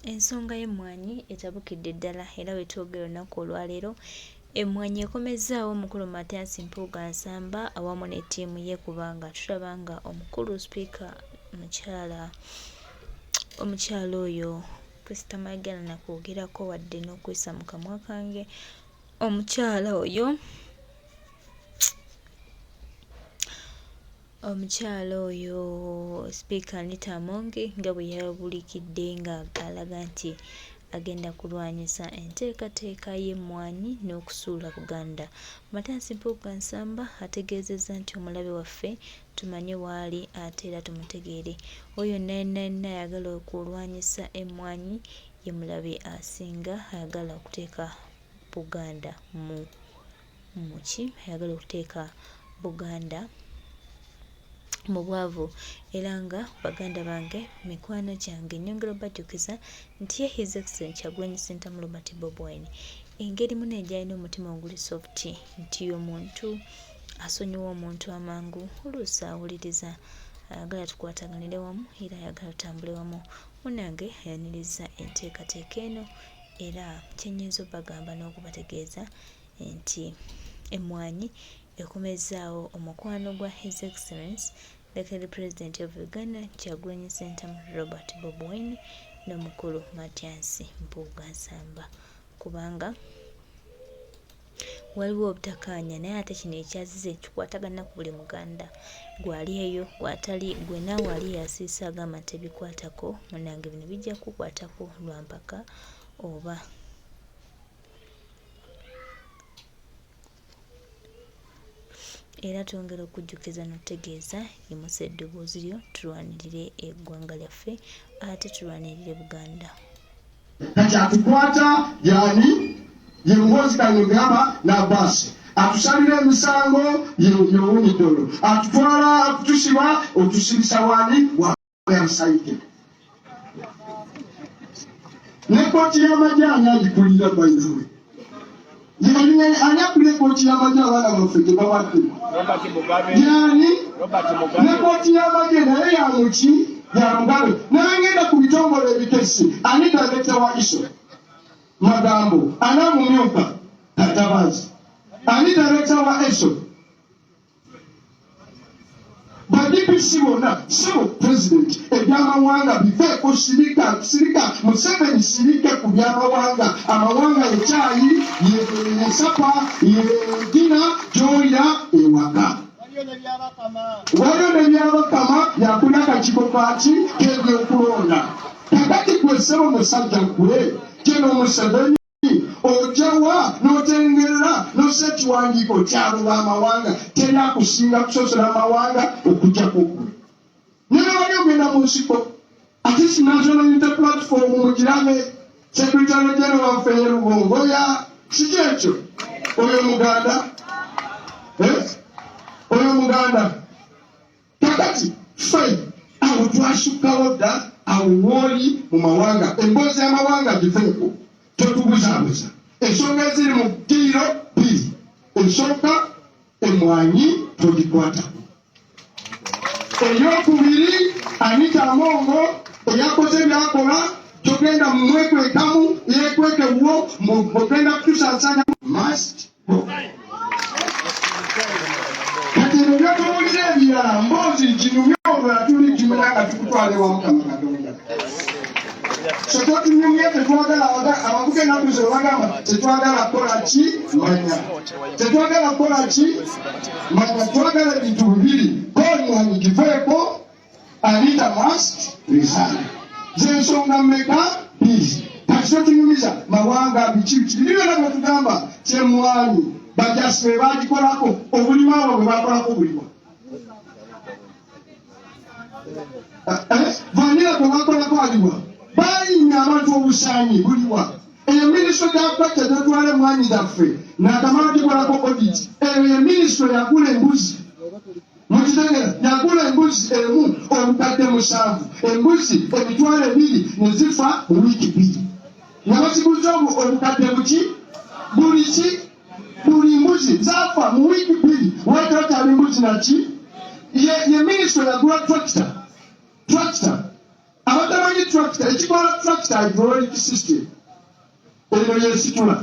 Ensonga y'emmwanyi etabukidde ddala era wetwogera olunaku olwaleero. Emmwanyi ekomezaawo omukulu Matyansi Mpuga Nsamba awamu ne ttiimu ye kubanga tulaba nga omukulu sipiika omukyala oyo Krista Maigana nakwogerako wadde n'okwessa mu kamwa kange. Omukyala oyo sipiika Anita Amongi nga bwe yabulikidde nga alaga nti agenda kulwanyisa enteekateeka y'emmwanyi n'okusuula Buganda. Matyansi Mpuga Nsamba ategeezezza nti omulabe waffe tumanye waali ate era tumutegeere. Oyo yenna ayagala okulwanyisa emmwanyi ye mulabe asinga, ayagala okuteeka Buganda ayagala okuteeka Buganda mu bwavu. Era nga baganda bange, mikwano gyange, nnyongera obajjukiza nti ye His Excellency Kyagulanyi Ssentamu Robert Bobi Wine engeri muno egyalina omutima oguli soft, nti omuntu asonyiwa omuntu amangu, oluusi awuliriza, ayagala tukwataganire wamu era ayagala tutambule wamu. Munnange ayaniriza enteekateeka eno era kyennyinza obagamba n'okubategeeza nti emmwanyi ekomezaawo omukwano gwa His Excellency the President of Uganda Kyagulanyi Ssentamu Robert Bobi Wine n'omukulu Matyansi Mpuga Nsamba, kubanga waliwo obutakkaanya naye ate kino ekyazize kikwatagana ku buli Muganda gwali eyo gwatali gwe naawe wali yasiisa agamba nti tebikwatako. Munnange bino bijja kukwatako lwa mpaka oba era twongera okujjukiza n'otutegeeza yimusa eddoboozi lyo tulwanirire eggwanga lyaffe ate tulwanirire Buganda. Kati atukwata yani ye muhozi kanogamba n'abasi atusalira emisango yewunyidolo atutwala akutusiba otusibisa wani wayamusayike ne kooti y'amajyana agikulira bayizwe ani akulira kooti y'amajyana abaana baffe tebawadde yani ne kooti y'amajyana naye yamuki yamugabe nabengenda ku bitongole ebikesi ani dalekta wa iso magambo anamumyuka Katabazi ani dalekta wa eso badipisi bonna sibo president ebyamawanga biveeko sirika Museveni sirike ku byamawanga. Amawanga ye caayi ye sapa ye dina joya ewaka waliyo nebyabakama yakuna akakiiko kaki k'ebyokulonda. Kakati kwesebo musajja nkule kino Museveni ojawa n'otengerera n'osekiwandiiko kyabo amawanga teri akusinga kusosola amawanga okujjako gwe. Naye wali ogenda mu nsiko ate si National Unity Platform mugirabe Secretary General waffe ye Lubongo ya siki ekyo oyo Muganda kakati ffe awo twasukkawo dda awo wooli mu mawanga emboozi y'amawanga giveeko totubuzaabuza. Ensonga eziri mu ddiiro bbiri, ensooka emmwanyi togikwatako, ey'okubiri Anita Amongo eyakoze byakola togenda mu mwekwekamu yeekwekebwo ogenda kutusaasanya must go. Kati ebyo byotowulira ebirala mboozi kinumya olwala tuli kimenya nga tukutwale wa Mukama Katonda. So totunyumye tetwagala abavuga ennaku ze bagamba tetwagala kukola ki manya, tetwagala kukola ki manya, twagala ebintu bibiri emmwanyi giveeko Anita must resign. Zensonga mmeka bbiri. Kati totunyumiza mawanga biki byonna bwe tugamba kyemmwanyi bajasi be bagikolako obulima abo bwe bakolako bulima vanira bwe bakolako aliwa bayinya abantu obusaanyi buliwa. Eyo minisitule y'akwata tetwala emmwanyi zaffe n'akamala gikolako audit. Eyo ye minisitule yagula embuzi mukitegera yagula embuzi emu obukadde 7 embuzi emitwalo 2 ne zifa mu wiiki 2 nga baziguza obukadde buki buli mbuzi zafa mu wiiki 2 wetotali mbuzi naki ye minisitule yagula tractor abatamanyi tractor ekikola tractor hydraulic system eno yesitula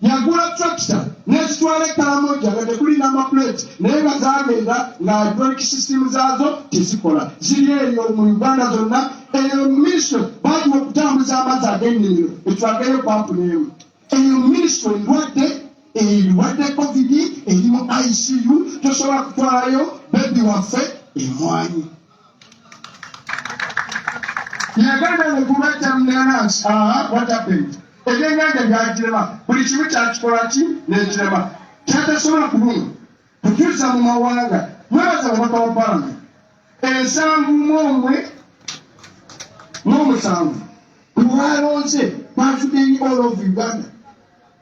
yagula tractor n'ekitwala ekalamoja nga tekuli namaplate naye nga zagenda nga hydraulic system zaazo tezikola ziri eyo mu Uganda zonna. Eyo ministry bagiwa okutambuza amazzi ag'ennimiro etwagayo pampu n'emu. Eyo ministry endwadde covid eri mu ICU tosobola kutwalayo bebi waffe Mwanyi. Yaganda nekubajja munanansi what happened? Ebyennyanja byagirema buli kimu kyakikola ki n'ekirema kyatasobola kuluma kutuusa mu mawanga. Mwebaza mubaka wa palamenti ensanvu n'omusanvu lwalonze batugeri all of Uganda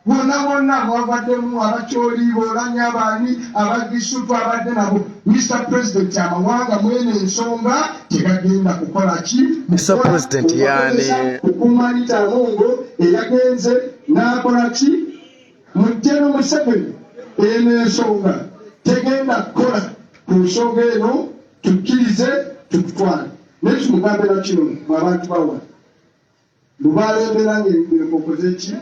bonna mwavaddemu abakyoliibo olanyabaani abagisutu abadde nabo. Mr. President amawanga mwene ensonga tegagenda kukola ki Mr. President yani kukumanita Mungo eyagenze n'akola ki Mujjeno Museveni eno ensonga tegenda kukola ku nsonga eno tukkirize tukutwale. Naye tumugambira kino mu abantu bawa lubalembera ng'enkokoze ki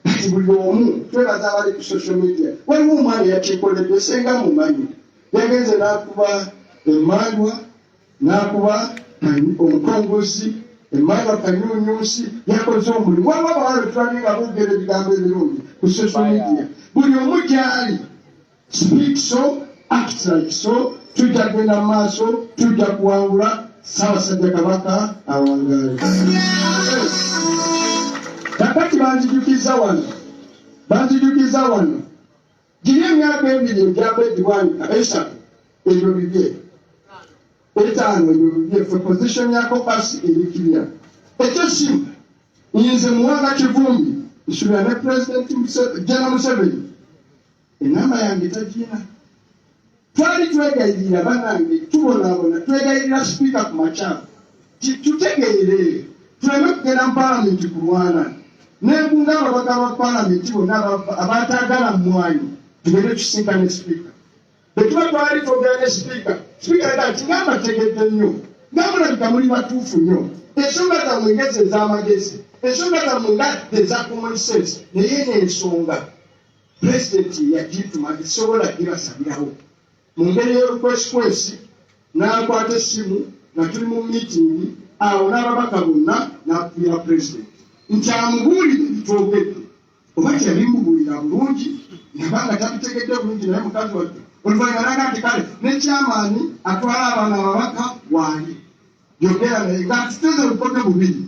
kati buli omu twebaza abali ku social media. Waliwo omwana yakikoledde senga mumanyi yagenze n'akuba emmandwa n'akuba omukongozi emmandwa kanyunyusi yakoze omulimu. Waliwo abawala tulabye nga boogera ebigambo ebirungi ku social media. Buli omu gyali speak so act like so. Tujja kugenda mu maaso tujja kuwangula Ssaabasajja Kabaka awangaale. Kakati banzijukiza wano giri emyaka ebiri egyaba ediwanika esatu ebyo bibye etaano ebyo bibye fe position ya kopasi erikirya ekyo simu nyinze muwanga Kivumbi nsubira ne President General Museveni enamba yange tagina. Twali twegayirira banange tubonaabona twegayirira sipiika ku makyalo tutegeere tuleme kugenda mu palamenti kulwana nenkunga ababaka ba palamenti bonna abatagala Mwanyi tugende tusinkane sipiika. Bwetuba twali twogera ne sipiika leka nti ngamba tegedde nnyo ngambulabika muli batuufu nnyo ensonga zammwe ngezi ez'amagezi ensonga zammwe nga eza common sense naye n'ensonga pulezidenti yagituma esobola gibasabirawo mu ngeri y'olukwesikwesi n'akwata essimu nga tuli mu miitingi awo n'ababaka bonna n'akubira pulezidenti nti amubuulire bitwogedde oba tyabimubuulira bulungi nabanga tabitegedde bulungi naye mukazi wadde oluvannyuma naga nti kale ne kyamaani atwala abaana ababaka waali yogera naye nga tuteze obukodde bubiri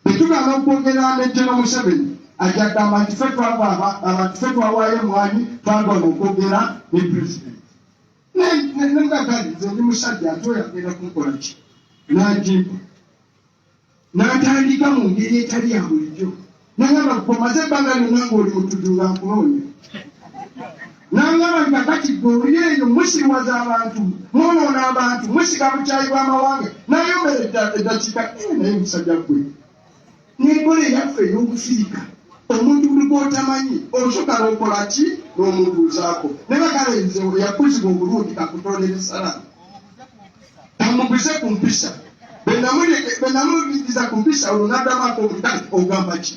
betugamba okwogera ne General Museveni ajja kugamba nti ffe twawaayo Mwanyi twagwana okwogera ne pulezidenti. Nengagalize ndi musajja ate oyagenda kunkola ki n'agimpa n'atandika mu ngeri etali ya bulijjo nagamba komaze ebbanga lyonna ng'oli mutujunga nkunoonya nangamba nti kakati goli eyo musiriwaza abantu mwonoona abantu musiga bukyayi bw'amawanga nayomera eddakiika naye musajja gwe n'enkola eyaffe ey'obusirika omuntu buli gw'otamanyi osooka n'okola ki n'omubuuzaako ne bakalenze yakuzibwa obulungi kakutonera salamu amuguze ku mpisa benamuyigiriza ku mpisa olwo n'addamako omutali ogamba ki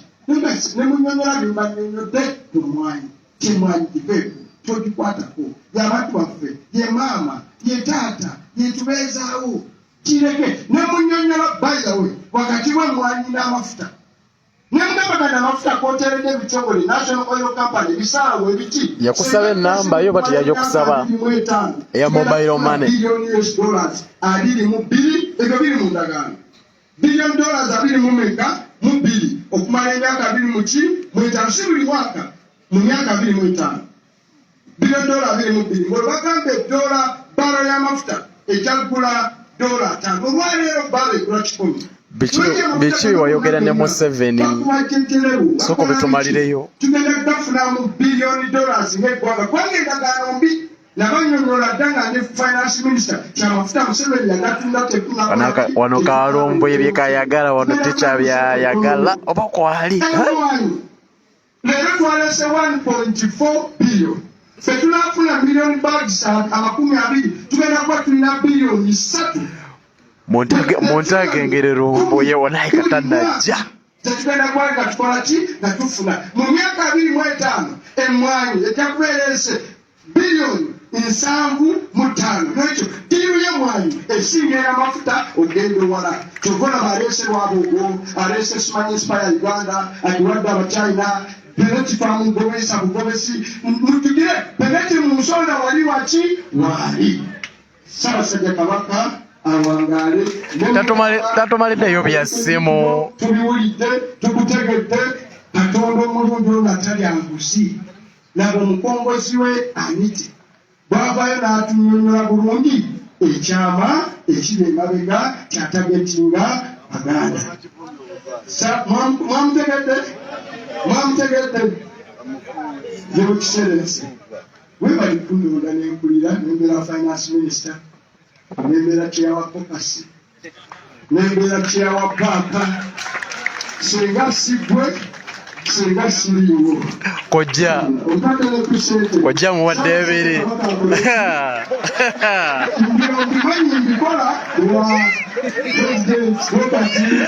ne munyonyola byembanyonyodde tomwanyi kimwanyi kiveeku togikwatako y'abantu baffe ye maama ye taata yetubeezaawo kireke ne munyonyola bayizawe wakati w'Emwanyi n'amafuta nemugambagana amafuta kwoteredde ebitongole National Oil Company bisaawo ebiti yakusaba enamba yo bati yajo kusaba eya mobile money $2 abiri mu bbiri ebyo biri mu ndagaano $2 abiri mu meka mu bbiri okumala emyaka abiri mu ki mu etaano si buli mwaka mu myaka 25 $2 abiri mu bbiri ng'olwo bagamba eddola balo y'amafuta ejagula $5 olwaleero balo egula 10 biki wayogera ne Museveni soko bitumalireyo tugenda kutafunamu $1 ng'eggwanga kubanga endagaano mbi nabanyonyola ddanga ne finance minister kyamafuta Museveni yagatunda tekuna wano kalombo ebyekayagala wano tekyabyayagala oba kwali leero twalese 1.4 billion ffe tunafuna million bags 20 tugenda kuba tulina $3 billion Montage ngerero ye wanaye katanaja. Tetugenda kwanga tukola ki nga tufuna mu myaka 25 Mwanyi ekyakubeerese bilioni 75 n'ekyo tiimu ye Mwanyi esinga amafuta ogenda wala kyovona balese lwabo alese simanyi inspire Uganda akiwadde abachina peneti famu gomesa bugomesi mutugire peneti mu nsonda wali waki wali Ssaabasajja Kabaka awangale tatumalideyo bya simu tubiwulidde tukutegedde Katonda omulungi natali anguzi laba omukongozi we anite bwavayo n'atunyonyola bulungi ekyama ekiri emabega kyatagetinga Baganda. Mwamutegedde Your Excellency webali kunonda nenkulira nembera finance minister nembera kyawa kokasi nembera kyawa papa singa sigwe singa siriwo koja muwadde ebiri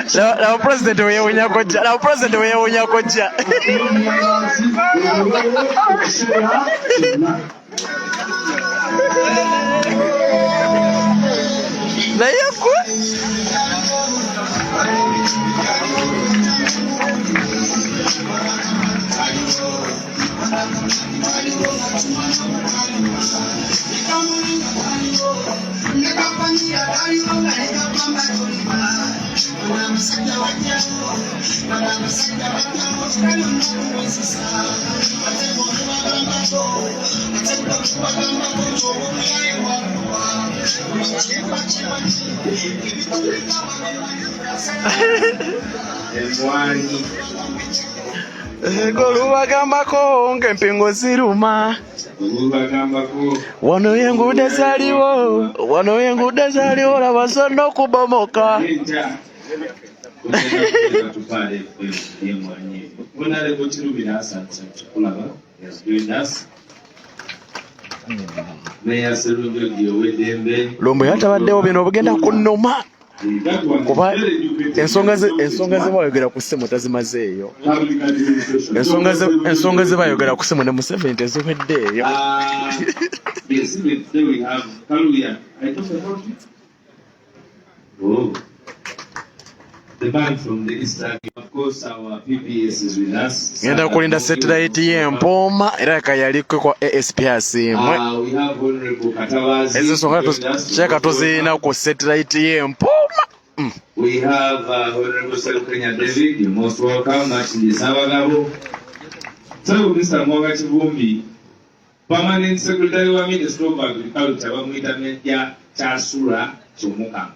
la president weyewunya koja naye kwe Golubagambako ng'empingo ziruma wano y'enguudo ezaliwo laba zonna okubomoka Lumbo yatabaddewo bino obugenda kunnuma kuba ensonga ze bayogera ku ssimu tazimazeeyo ensonga ze bayogera ku ssimu ne Museveni teziweddeeyo The bank from the Eastern, of course, our PPS is with us. Ngenda kulinda satellite y'Empoma era kayaliko kwa ASP asimwe. We have Honorable Katawazi. Ezo songa cheka tuzina ku satellite y'Empoma. We have Honorable Serukenya David. You're most welcome. Actually, Sabagabo. So, Mr. Mwaga Chivumbi, Permanent Secretary of Ministry of Agriculture, Wamwita Media Chasura Chomuka.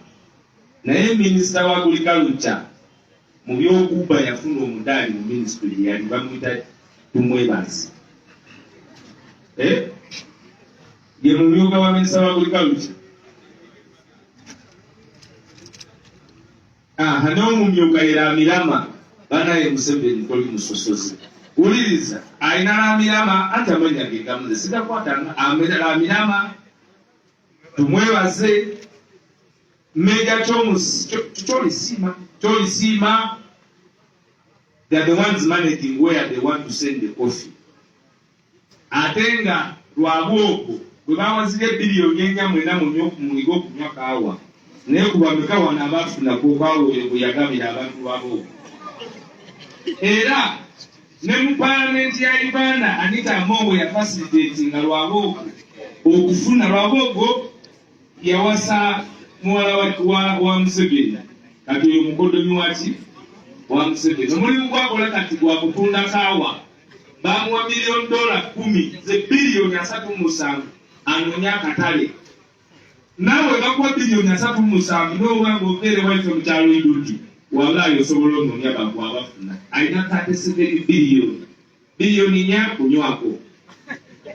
Naye minisita wa agriculture mu by'okubba yafuna omudaali mu ministry yali bamuyita tumwebazi ye mumyuka wa minisita wa agriculture n'omumyuka era Amirama banaye Museveni toli musosozi wuliriza ayina Amirama ate amanya ge gamuze sitakwatanga Amirama tumwebaze Major Cholisima, they are the ones managing where they want to send the coffee. Atenga lwabwoko bwe bawazire biliyoni ennyamwena mu muligo okunywa kaawa naye kubameka wana abafuna kaawa bwe yagabira abantu babo. Era ne mu Parliament ya Uganda Anita Among ya facilitating lwabwoko okufuna lwabwoko yawasa muwala wa Museveni kati oyo mukoddomi waki wa Museveni omulimu gwakola kati gwa kutunda kaawa bamuwa $1,000,000 ze biliyoni 37 anoonya akatale naawe bakuwa biliyoni 37 n'obanga obeere waife mu kyalo Iduki wabulayo osobola onoonya bantu abafuna alina 37 biliyoni nya kunywako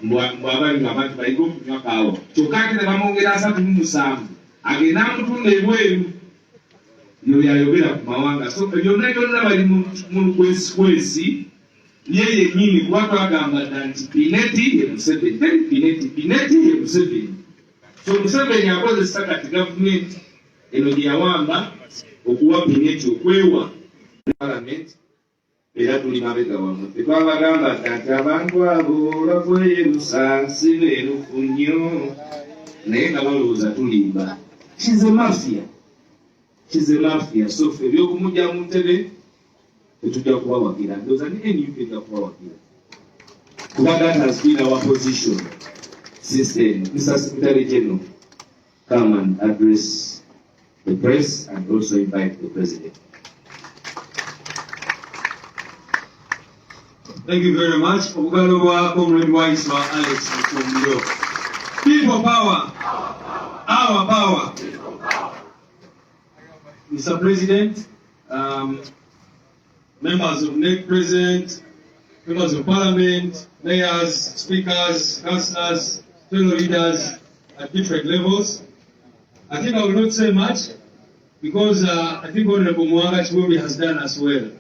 mbwabali abantu bayiga okunywa kaawa kyokka ate ne bamwongera 37 agenda mutunda ebweru yo yayogera ku mawanga so byonna bali mu lukwesikwesi ye yennyini kuba twagamba nti Pineti ye Museveni so Museveni akozesa kati gavumenti eno gye yawamba okuwa Keynote okwewa Parliament era tuli mabega wamwe. Tetwabagamba nti abantu abo bavweyerusa si beerufu nnyo naye nga balowooza tulimba. She's a mafia. So ffe ebyokumujja mu ntebe tetujja kubawagira. Ndowooza ne NUP ejja kubawagira. Kuba that has been our position since then. Mr. Secretary General, come and address the press and also invite the President. Thank you very much. Obugalo Comrade Wise Alex Mukomezawo. People power. Our power. Mr. President, members of NEC present, members of Parliament, mayors, speakers, councillors, fellow leaders at different levels. I think I will not say much because I think Honorable Mwanyi has done as well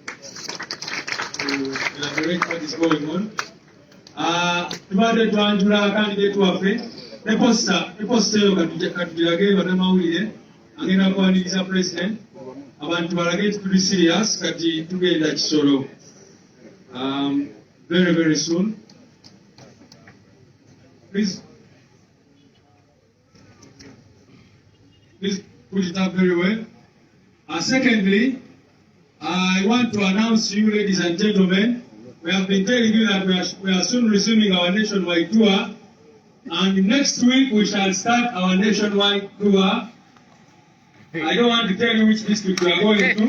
to elaborate what is going on. Tubadde twanjula candidate waffe ne posta eyo katugirage bannamawulire agenda kuwaniriza president abantu balage nti tuli serious kati tugenda Kisoro very very soon. Please put it up very well. Secondly, I want to announce to you, ladies and gentlemen, we have been telling you that we are soon resuming our nationwide tour, and next week we shall start our nationwide tour. I don't want to tell you which district we are going to,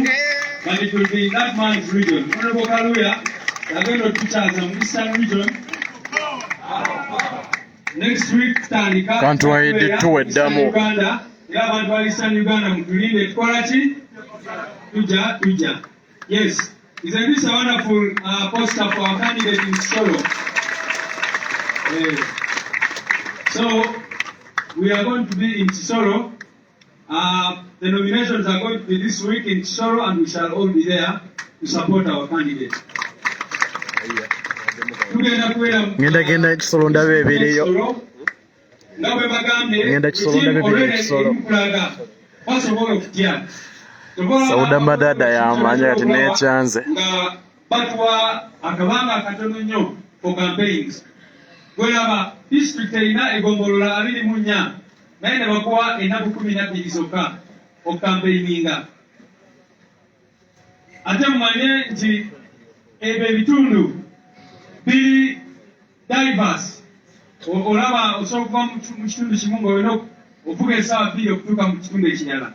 but it will be in that man's region. Honorable Kaluya, we are going to teach us some eastern region. Next week, Tandika, Uganda, Eastern Uganda, Mutulinde, Tukolachi, Tuja. Yes, isn't this a wonderful poster for our candidate in Kisoro? So, we are going to be in Kisoro. The nominations are going to be this week in Kisoro, and we shall all be there to support our candidate. Ngenda Kisoro ndabe ebireyo. Ngenda Kisoro ndabe ebireyo Kisoro. Sauda madada yamanya ati nechanze. Batwa akabanga katono nnyo for campaigns. Gwelaba district erina egombolola 24 naye ne bakuwa ennaku 12 zokka okampeininga. Ate mumanye nti ebyo ebitundu biri diverse. Olaba osobola okuva mu kitundu kimu ng'olina okuvuga essaawa 2 okutuuka mu kitundu ekirala.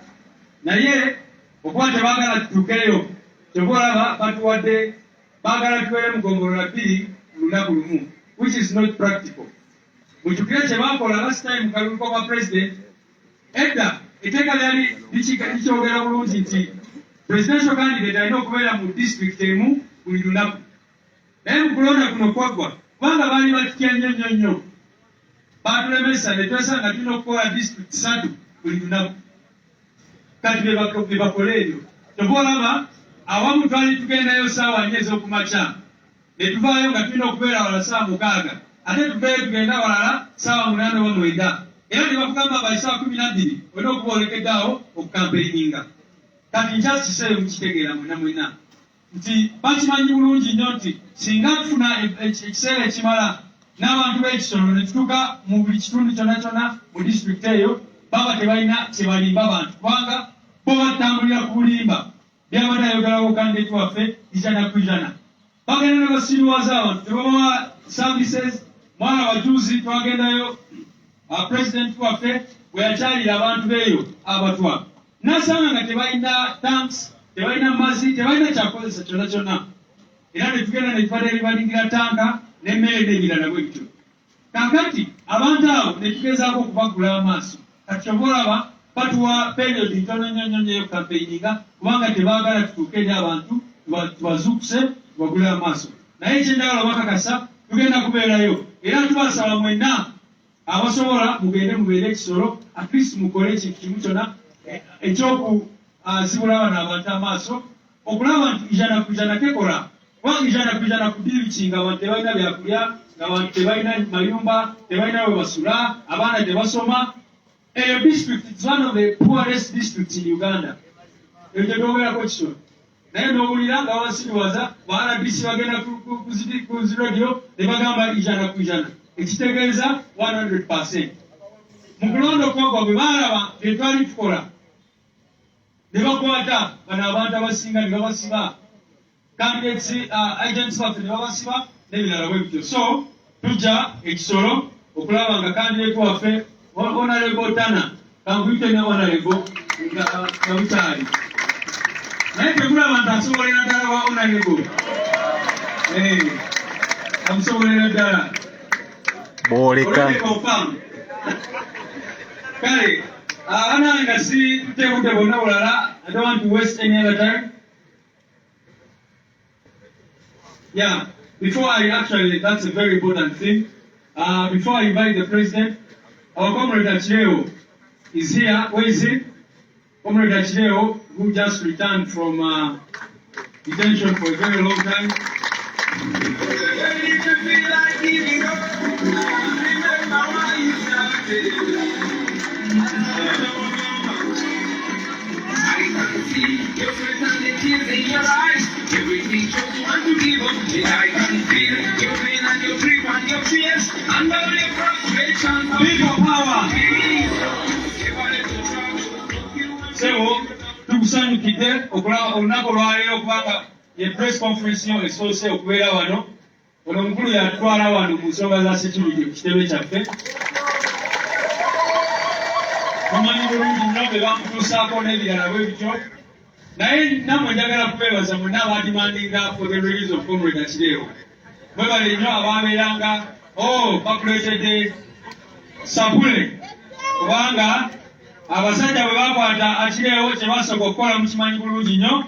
Naye okuba tebaagala tutuukeyo, tebolaba batuwadde baagala tubeere mu gombolola 2 mu lunaku lumu, which is not practical. Mujjukire kye baakola last time mu kalulu kwa president, edda etteeka lyali likyogera bulungi nti presidential candidate alina okubeera mu district emu buli lunaku. Naye mu kulonda kuno kwaggwa, kubanga baali batutya nnyo, baatulemesa ne twesanga tulina okukola district 3 buli lunaku. Kati bye bakola ebyo. Tobolaba awamu twali tugendayo ssaawa 4 ez'okumakya ne tuvaayo nga tulina okubeera wala ssaawa 6, ate tuveeyo tugenda walala ssaawa 8 oba 9. Era ne bakugamba bali ssaawa 12 olina okuba olekeddaawo okukampeininga. Kati nkyakiseeyo mukitegeera mwena nti bakimanyi bulungi nnyo nti singa tufuna ekiseera ekimala n'abantu b'Ekisoro ne tutuuka mu buli kitundu kyonna mu district eyo, baba tebalina kyebalimba abantu kubanga bo batambulira ku bulimba byabadde ayogerawo candidate waffe ijana ku ijana. Bagenda ne basiruwaza abantu tebabawa services. Mwana wajuzi twagendayo president waffe bwe yakyalira abantu beeyo abatwa n'asanga nga tebalina tanks, tebalina mazzi, tebalina kyakozesa kyonna. Era ne tugenda ne tuvadde libalingira tanka n'emmere n'ebirala bwe bityo. Kaakati abantu abo ne tugezaako okubagula amaaso. Kati obolaba batuwa period ntono nnyo y'okukampeininga kubanga tebaagala tutuuke eri abantu tubazuukuse tubagule amaaso. Naye ekyenjagala bakakasa tugenda kubeerayo era tubasaba mwenna abasobola mugende mubeere Kisoro, at least mukole ekintu kimu kyonna ekyokuzibula bano abantu amaaso okulaba nti ijana ku ijana kekola. Kubanga ijana ku ijana kudiibiki ng'abantu tebalina byakulya, ng'abantu tebalina mayumba, tebalina we basula, abaana tebasoma. A district, it's one of the poorest districts in Uganda. Naye n'owulira nga wasiriwaza ba RDC bagenda ku radio ne bagamba ijana ku ijana, ekitegeeza 100%. Mu kulonda okwagwa bwe baalaba bye twali tukola ne bakwata bano abantu abasinga ne babasiba, candidates agents baffe ne babasiba n'ebirala bwe bityo. So tujja ekisolo okulaba nga candidate waffe Honorable Tana kankuyite ne Honorable nga butali naye tekulaba nti asobolera ddala wa Honorable amusobolera ddala boleka kale abanange nga si tutebudde bonna bulala. I don't want to waste any other time. Yeah, before I actually, that's a very important thing. Before I invite the president, our comrade Achileo is here. Where is he? Comrade Achileo, who just returned from detention for a very long time. People power. So, tukusanyukidde okulaba olunaku olwaleero kubanga ye press conference yo esoose okubeera wano. Ono omukulu yatwala wano mu nsonga za security ku kitebe kyaffe. Tumanyi bulungi nnyo be bamutuusaako n'ebirala bwe bityo. Naye nammwe njagala kubeebaza mwenna abadimandinga for the release of Comrade Achileo. Mwebale nnyo abaabeeranga bakuleetedde sapule kubanga abasajja bwe bakwata Achileo kye basooka okukola mukimanyi bulungi nnyo,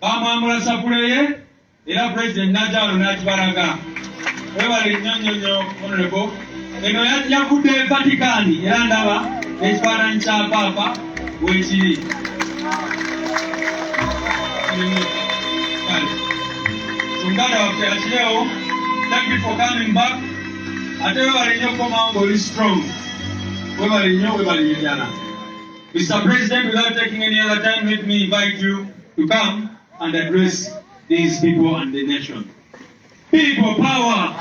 bamwambula sapule ye era President n'ajja wano n'akibalaga. Mwebale nnyo nnyo Honorable. Eno yavudde Vatican era ndaba ekifaananyi kya Paapa weekiri. Muganda waffe Achileo, thank you for coming back. Ate webale nnyo okukomawo ng'oli strong. Webale nnyo, webale nnyo ddala. Mr. President, without taking any other time, let me invite you to come and address these people and the nation. People power.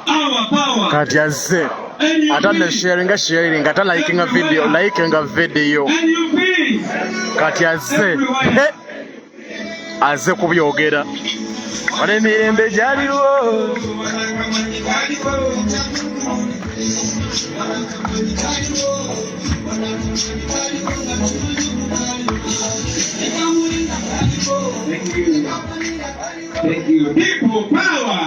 Our power. Kati azze atadde sharing ata likinga video kati azze kubyogera wale emirembe gyaliwo. Thank you. People power.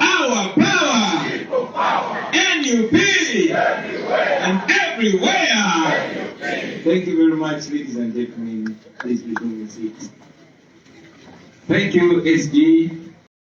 Our power. NUP. And everywhere. Thank you very much, ladies and gentlemen. Please be doing seats. Thank you, SG.